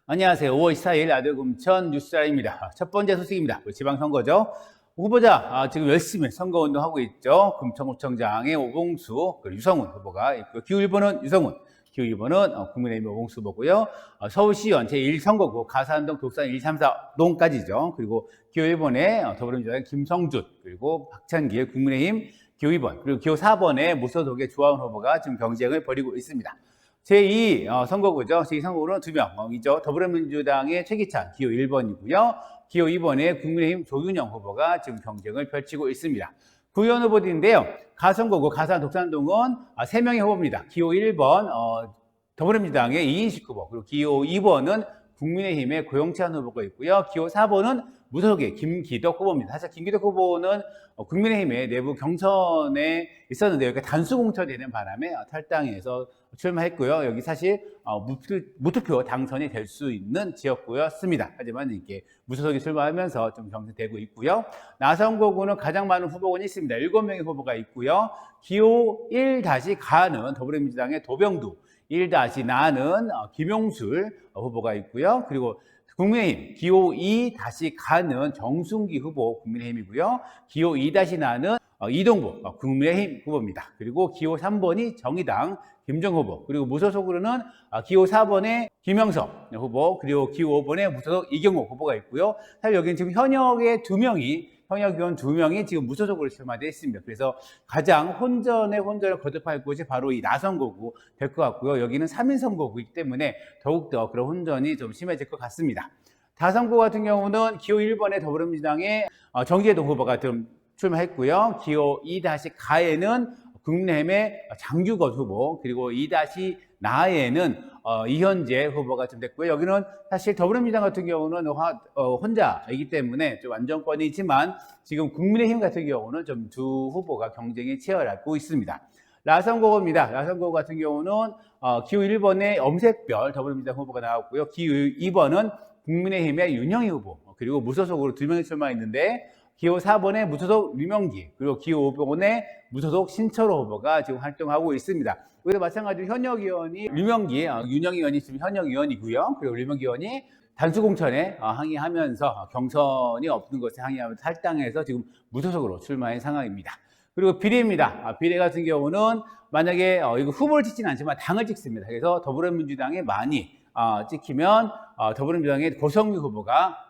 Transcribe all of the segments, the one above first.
안녕하세요. 5월 24일 아들금천 뉴스라입니다. 첫 번째 소식입니다. 지방선거죠. 후보자 지금 열심히 선거운동하고 있죠. 금천구청장의 오봉수, 유성훈 후보가 있고요. 기호 1번은 유성훈, 기호 2번은 국민의힘 오봉수 후보고요. 서울시의원 제1선거구 가산동, 독산 1, 3, 4동까지죠. 그리고 기호 1번에 더불어민주당의 김성준, 그리고 박찬기의 국민의힘 기호 2번, 그리고 기호 4번에 무소속의 조하원 후보가 지금 경쟁을 벌이고 있습니다. 제2 선거구죠. 제2선거구는 2명이죠. 더불어민주당의 최기찬, 기호 1번이고요. 기호 2번에 국민의힘 조윤영 후보가 지금 경쟁을 펼치고 있습니다. 구의원 후보들인데요. 가선거구, 가산, 독산동은 3명의 후보입니다. 기호 1번, 더불어민주당의 이인식 후보, 그리고 기호 2번은 국민의힘의 고영찬 후보가 있고요. 기호 4번은 무소속의 김기덕 후보입니다. 사실 김기덕 후보는 국민의힘의 내부 경선에 있었는데 여기가 단수 공천되는 바람에 탈당해서 출마했고요. 여기 사실 무투표 당선이 될 수 있는 지역구였습니다. 하지만 이게 무소속이 출마하면서 좀 경선되고 있고요. 나선거구는 가장 많은 후보군이 있습니다. 7명의 후보가 있고요. 기호 1-가는 더불어민주당의 도병두, 1-나는 김용술 후보가 있고요. 그리고 국민의힘 기호 2-가는 정순기 후보 국민의힘이고요. 기호 2-나는 이동부 국민의힘 후보입니다. 그리고 기호 3번이 정의당 김정 후보, 그리고 무소속으로는 기호 4번에 김영석 후보, 그리고 기호 5번에 무소속 이경호 후보가 있고요. 사실 여기는 지금 현역 의원 2명이 지금 무소속으로 출마되어 있습니다. 그래서 가장 혼전을 거듭할 곳이 바로 이 나선거구 될 것 같고요. 여기는 3인 선거구이기 때문에 더욱더 그런 혼전이 좀 심해질 것 같습니다. 다선거 같은 경우는 기호 1번에 더불어민주당의 정기회동 후보가 좀 출마했고요. 기호 2-가에는 국민의힘의 장규건 후보, 그리고 2-나에는 이현재 후보가 좀 됐고요. 여기는 사실 더불어민주당 같은 경우는 혼자이기 때문에 좀 안정권이지만 지금 국민의힘 같은 경우는 좀 두 후보가 경쟁이 치열하고 있습니다. 나선거구입니다. 나선거구 같은 경우는 기호 1번에 엄색별 더불어민주당 후보가 나왔고요. 기호 2번은 국민의힘의 윤영희 후보, 그리고 무소속으로 2명이 출마했는데 기호 4번에 무소속 류명기, 그리고 기호 5번에 무소속 신철호 후보가 지금 활동하고 있습니다. 여기도 마찬가지로 현역 의원이 류명기, 윤영희 의원이 지금 현역 의원이고요. 그리고 류명기 의원이 단수공천에 항의하면서 경선이 없는 것에 항의하면서 탈당해서 지금 무소속으로 출마한 상황입니다. 그리고 비례입니다. 비례 같은 경우는 만약에 이거 후보를 찍지는 않지만 당을 찍습니다. 그래서 더불어민주당에 많이 찍히면 더불어민주당의 고성규 후보가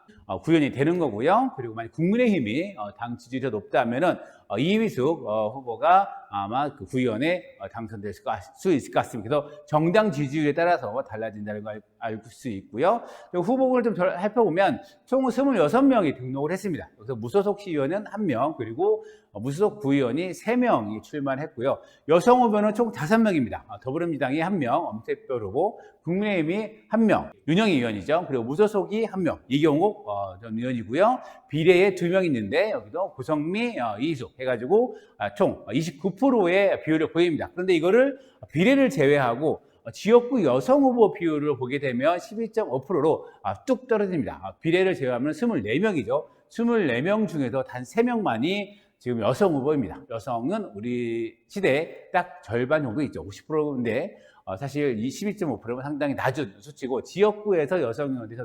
구현이 되는 거고요. 그리고 만약 국민의힘이 당 지지율이 높다면은 이휘숙 후보가 아마 그 구의원에 당선될 수 있을 것 같습니다. 그래서 정당 지지율에 따라서 달라진다는 걸 알 수 있고요. 후보를 좀 살펴보면 총 26명이 등록을 했습니다. 그래서 무소속 시의원은 1명, 그리고 무소속 구의원이 3명이 출마를 했고요. 여성 후보는 총 5명입니다. 더불어민주당이 1명, 엄태별 후보, 국민의힘이 1명, 윤영희 의원이죠. 그리고 무소속이 1명, 이경욱 전 의원이고요. 비례에 2명 있는데 여기도 고성미, 이희숙 해가지고 총 29%의 비율을 보입니다. 그런데 이거를 비례를 제외하고 지역구 여성 후보 비율을 보게 되면 12.5%로 뚝 떨어집니다. 비례를 제외하면 24명이죠. 24명 중에서 단 3명만이 지금 여성 후보입니다. 여성은 우리 시대에 딱 절반 정도 있죠. 50%인데 사실 이 12.5%는 상당히 낮은 수치고 지역구에서 여성 의원들이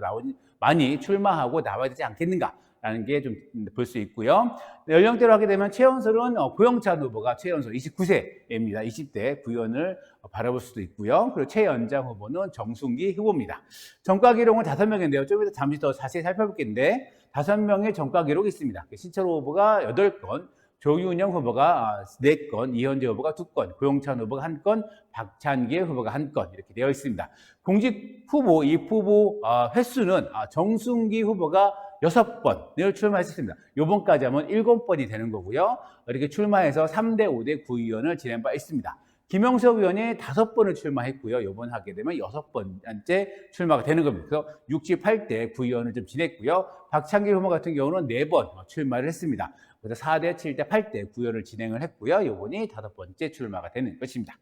많이 출마하고 나와야 되지 않겠는가 라는 게 좀 볼 수 있고요. 연령대로 하게 되면 최연소는 고영찬 후보가 최연소 29세입니다. 20대 구의원을 바라볼 수도 있고요. 그리고 최연장 후보는 정순기 후보입니다. 전과 기록은 5명인데요. 좀 이따 잠시 더 자세히 살펴볼 텐데 5명의 전과 기록이 있습니다. 신철호 후보가 8건, 조윤영 후보가 4건, 이현재 후보가 2건, 고영찬 후보가 1건, 박찬기 후보가 1건 이렇게 되어 있습니다. 공직 후보, 입후보 횟수는 정순기 후보가 6번을 출마했습니다. 요번까지 하면 7번이 되는 거고요. 이렇게 출마해서 3대 5대 구의원을 지낸 바 있습니다. 김영석 의원이 5번을 출마했고요. 요번 하게 되면 6번째 출마가 되는 겁니다. 그래서 68대 구의원을 좀 지냈고요. 박찬기 후보 같은 경우는 4번 출마를 했습니다. 그래서 4대, 7대, 8대 구의원을 진행을 했고요. 요번이 5번째 출마가 되는 것입니다.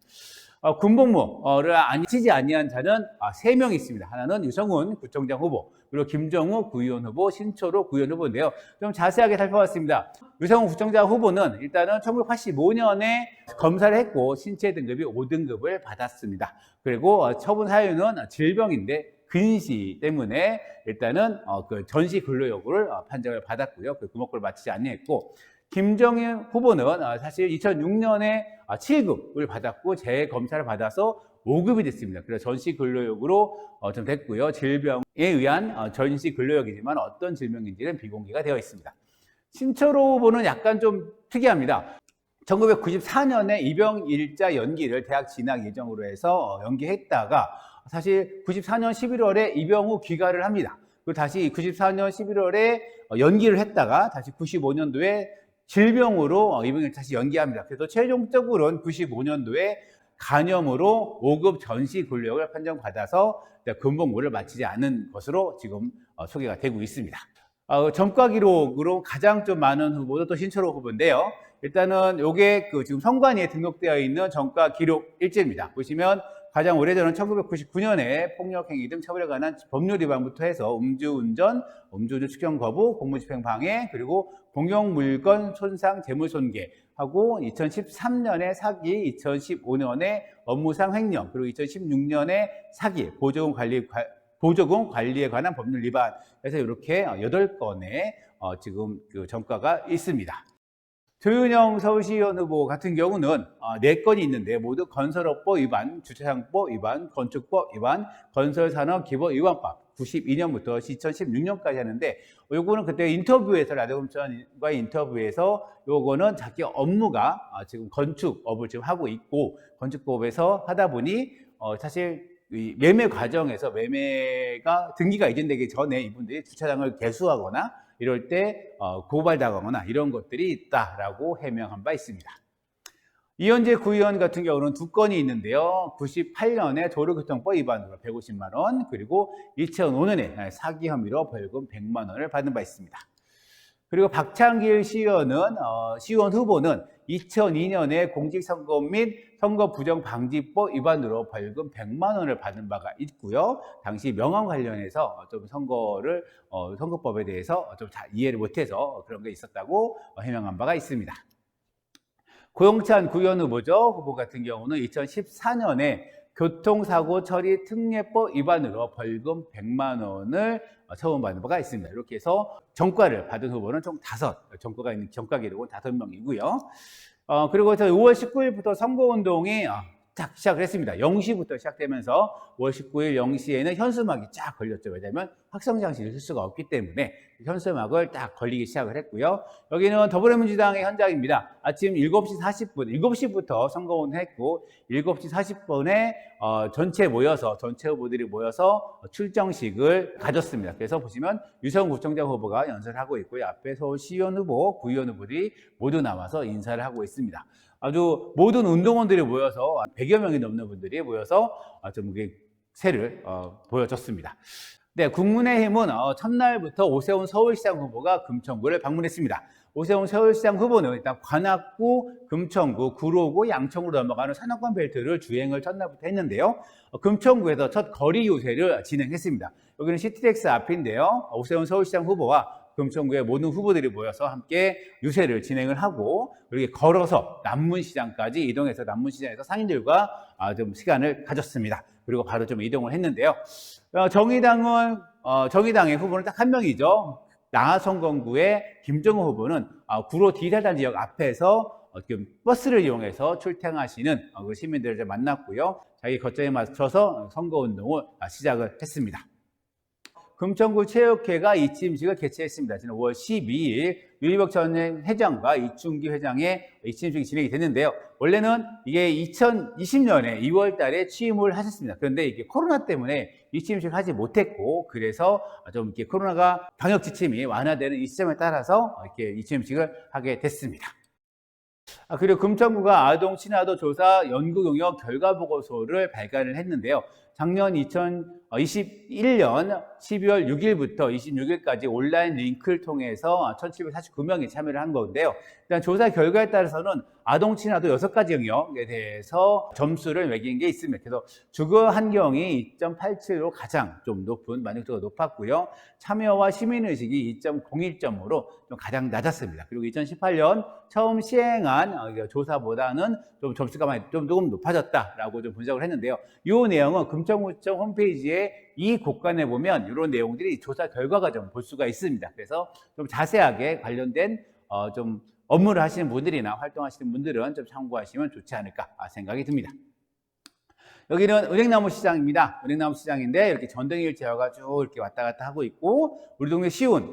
군복무를 치지 아니한 자는 3명 있습니다. 하나는 유성훈 구청장 후보, 그리고 김정우 구의원 후보, 신철호 구의원 후보인데요. 좀 자세하게 살펴봤습니다. 유성훈 구청장 후보는 일단은 1985년에 검사를 했고 신체 등급이 5등급을 받았습니다. 그리고 처분 사유는 질병인데 근시 때문에 일단은 그 전시 근로 여부를 판정을 받았고요. 그 금업고를 마치지 아니했고, 김정일 후보는 사실 2006년에 7급을 받았고 재검사를 받아서 5급이 됐습니다. 그래서 전시 근로역으로 좀 됐고요. 질병에 의한 전시 근로역이지만 어떤 질병인지는 비공개가 되어 있습니다. 신철호 후보는 약간 좀 특이합니다. 1994년에 입영일자 연기를 대학 진학 예정으로 해서 연기했다가 사실 94년 11월에 입영 후 귀가를 합니다. 그리고 다시 94년 11월에 연기를 했다가 다시 95년도에 질병으로 입영을 다시 연기합니다. 그래서 최종적으로는 95년도에 간염으로 5급 전시 근로역을 판정받아서 근복무를 마치지 않은 것으로 지금 소개가 되고 있습니다. 전과 기록으로 가장 좀 많은 후보도 또 신철호 후보인데요. 일단은 요게 그 지금 선관위에 등록되어 있는 전과 기록 일지입니다. 보시면 가장 오래전은 1999년에 폭력행위 등 처벌에 관한 법률 위반부터 해서 음주운전, 음주운전 추경 거부, 공무집행 방해, 그리고 공용물건 손상, 재물손괴하고 2013년에 사기, 2015년에 업무상 횡령, 그리고 2016년에 사기, 보조금 관리에 관한 법률 위반에서 이렇게 8건의 지금 그 전과가 있습니다. 조윤영 서울시의원 후보 같은 경우는 4건이 있는데 모두 건설업법 위반, 주차장법 위반, 건축법 위반, 건설산업기본위반법 92년부터 2016년까지 하는데 요거는 그때 인터뷰에서 라디오금천과의 인터뷰에서 요거는 자기 업무가 지금 건축업을 지금 하고 있고 건축법에서 하다 보니 사실 이 매매 과정에서 매매가 등기가 이전되기 전에 이분들이 주차장을 개수하거나 이럴 때 고발당하거나 이런 것들이 있다라고 해명한 바 있습니다. 이현재 구의원 같은 경우는 2건이 있는데요. 98년에 도로교통법 위반으로 150만 원, 그리고 2005년에 사기 혐의로 벌금 100만 원을 받은 바 있습니다. 그리고 박창길 시의원 후보는 2002년에 공직선거 및 선거부정방지법 위반으로 벌금 100만 원을 받은 바가 있고요. 당시 명함 관련해서 좀 선거법에 대해서 좀 잘 이해를 못해서 그런 게 있었다고 해명한 바가 있습니다. 고영찬 구의원 후보 같은 경우는 2014년에 교통사고 처리 특례법 위반으로 벌금 100만 원을 처분받은 바가 있습니다. 이렇게 해서 전과를 받은 후보는 총 5, 전과가 있는 전과 기록은 5명이고요. 그리고 5월 19일부터 선거운동이 딱 시작을 했습니다. 0시부터 시작되면서 5월 19일 0시에는 현수막이 쫙 걸렸죠. 왜냐하면 확성장치를 쓸 수가 없기 때문에 현수막을 딱 걸리기 시작을 했고요. 여기는 더불어민주당의 현장입니다. 아침 7시 40분, 7시부터 선거운동 했고 7시 40분에 전체 후보들이 모여서 출정식을 가졌습니다. 그래서 보시면 유성훈 구청장 후보가 연설을 하고 있고요. 앞에 서울시의원 후보, 구의원 후보들이 모두 나와서 인사를 하고 있습니다. 아주 모든 운동원들이 모여서 100여 명이 넘는 분들이 모여서 좀 세를 보여줬습니다. 네, 국민의힘은 첫날부터 오세훈 서울시장 후보가 금천구를 방문했습니다. 오세훈 서울시장 후보는 일단 관악구, 금천구, 구로구, 양천구로 넘어가는 산악관 벨트를 주행을 첫날부터 했는데요. 금천구에서 첫 거리 요새를 진행했습니다. 여기는 시티덱스 앞인데요. 오세훈 서울시장 후보와 금천구의 모든 후보들이 모여서 함께 유세를 진행을 하고 이렇게 걸어서 남문시장까지 이동해서 남문시장에서 상인들과 좀 시간을 가졌습니다. 그리고 바로 좀 이동을 했는데요. 정의당의 후보는 딱 한 명이죠. 남하성건구의 김정우 후보는 구로 디자단 지역 앞에서 버스를 이용해서 출퇴근하시는 시민들을 만났고요. 자기 거점에 맞춰서 선거운동을 시작을 했습니다. 금천구 체육회가 이침식을 개최했습니다. 지난 5월 12일 유희벽 전 회장과 이춘기 회장의 이침식이 진행이 됐는데요. 원래는 이게 2020년에 2월 달에 취임을 하셨습니다. 그런데 이게 코로나 때문에 이침식을 하지 못했고, 그래서 좀 이렇게 코로나가 방역 지침이 완화되는 이 시점에 따라서 이렇게 이침식을 하게 됐습니다. 그리고 금천구가 아동 친아도 조사 연구 용역 결과 보고서를 발간을 했는데요. 작년 2021년 12월 6일부터 26일까지 온라인 링크를 통해서 1749명이 참여를 한 건데요. 일단 조사 결과에 따라서는 아동 친아도 6가지 영역에 대해서 점수를 매긴 게 있습니다. 그래서 주거 환경이 2.87로 가장 좀 높은, 만족도가 높았고요. 참여와 시민의식이 2.01점으로 좀 가장 낮았습니다. 그리고 2018년 처음 시행한 조사보다는 좀 점수가 조금 높아졌다라고 좀 분석을 했는데요. 이 내용은 금천구청 홈페이지에 이 곳간에 보면 이런 내용들이 조사 결과가 좀 볼 수가 있습니다. 그래서 좀 자세하게 관련된 좀 업무를 하시는 분들이나 활동하시는 분들은 좀 참고하시면 좋지 않을까 생각이 듭니다. 여기는 은행나무 시장입니다. 은행나무 시장인데 이렇게 전등일체화가 쭉 이렇게 왔다 갔다 하고 있고, 우리 동네 쉬운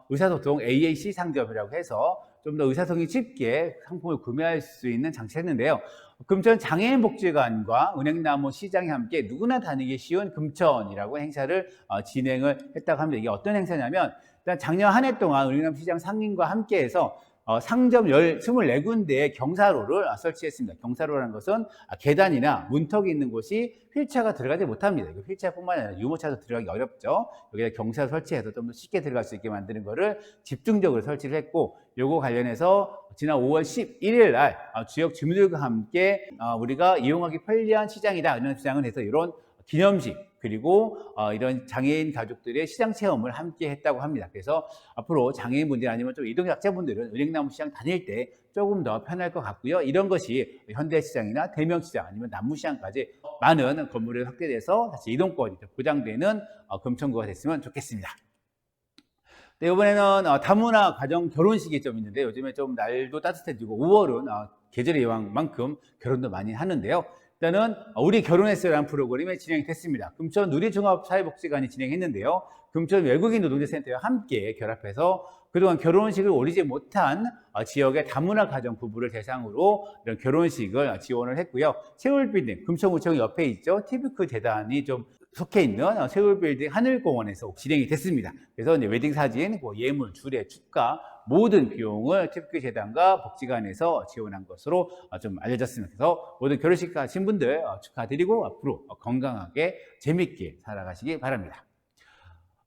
의사소통 AAC 상점이라고 해서 좀 더 의사소통이 쉽게 상품을 구매할 수 있는 장치를 했는데요. 금천 장애인복지관과 은행나무 시장이 함께 누구나 다니기 쉬운 금천이라고 행사를 진행을 했다고 합니다. 이게 어떤 행사냐면, 일단 작년 한 해 동안 은행나무 시장 상인과 함께해서 상점 24군데의 경사로를 설치했습니다. 경사로라는 것은 계단이나 문턱이 있는 곳이 휠체어가 들어가지 못합니다. 휠체어뿐만 아니라 유모차도 들어가기 어렵죠. 여기다 경사를 설치해서 좀 더 쉽게 들어갈 수 있게 만드는 것을 집중적으로 설치를 했고, 요거 관련해서 지난 5월 11일 날 지역 주민들과 함께 우리가 이용하기 편리한 시장이다, 이런 주장을 해서 이런 기념식, 그리고 이런 장애인 가족들의 시장 체험을 함께 했다고 합니다. 그래서 앞으로 장애인분들 아니면 좀 이동약자분들은 은행나무 시장 다닐 때 조금 더 편할 것 같고요. 이런 것이 현대시장이나 대명시장 아니면 남무시장까지 많은 건물이 확대돼서 다시 이동권이 보장되는 금천구가 됐으면 좋겠습니다. 네, 이번에는 다문화 가정 결혼식이 좀 있는데, 요즘에 좀 날도 따뜻해지고 5월은 계절의 여왕만큼 결혼도 많이 하는데요. 일단은 우리 결혼했어요라는 프로그램이 진행이 됐습니다. 금천 누리종합사회복지관이 진행했는데요. 금천 외국인 노동자센터와 함께 결합해서 그동안 결혼식을 올리지 못한 지역의 다문화 가정 부부를 대상으로 이런 결혼식을 지원을 했고요. 세월빌딩, 금천구청 옆에 있죠. 티비크 재단이 좀 속해 있는 세월빌딩 하늘공원에서 진행이 됐습니다. 그래서 이제 웨딩 사진, 예물, 주례, 축가 모든 비용을 티비크 재단과 복지관에서 지원한 것으로 좀 알려졌습니다. 그래서 모든 결혼식 가신 분들 축하드리고 앞으로 건강하게 재밌게 살아가시기 바랍니다.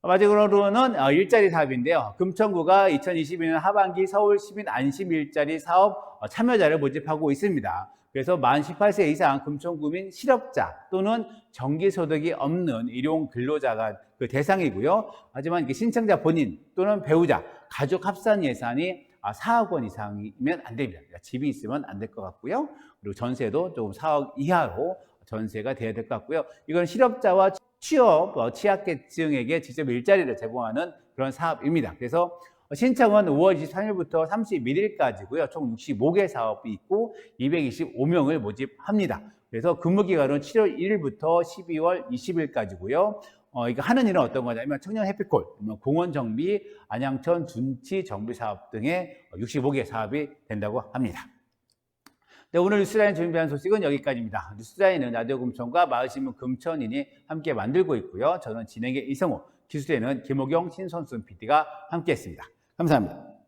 마지막으로는 일자리 사업인데요. 금천구가 2022년 하반기 서울 시민 안심 일자리 사업 참여자를 모집하고 있습니다. 그래서 만 18세 이상 금천구민 실업자 또는 정기소득이 없는 일용 근로자가 그 대상이고요. 하지만 신청자 본인 또는 배우자, 가족 합산 예산이 4억 원 이상이면 안 됩니다. 그러니까 집이 있으면 안 될 것 같고요. 그리고 전세도 조금 4억 이하로 전세가 돼야 될 것 같고요. 이건 실업자와 취약계층에게 직접 일자리를 제공하는 그런 사업입니다. 그래서 신청은 5월 23일부터 31일까지고요. 총 65개 사업이 있고 225명을 모집합니다. 그래서 근무기간은 7월 1일부터 12월 20일까지고요. 이거 하는 일은 어떤 거냐면 청년 해피콜, 공원 정비, 안양천 둔치 정비 사업 등의 65개 사업이 된다고 합니다. 네, 오늘 뉴스라인 준비한 소식은 여기까지입니다. 뉴스라인은 라디오 금천과 마을신문 금천인이 함께 만들고 있고요. 저는 진행의 이성호, 기술에는 김호경, 신선순 PD가 함께했습니다. 감사합니다.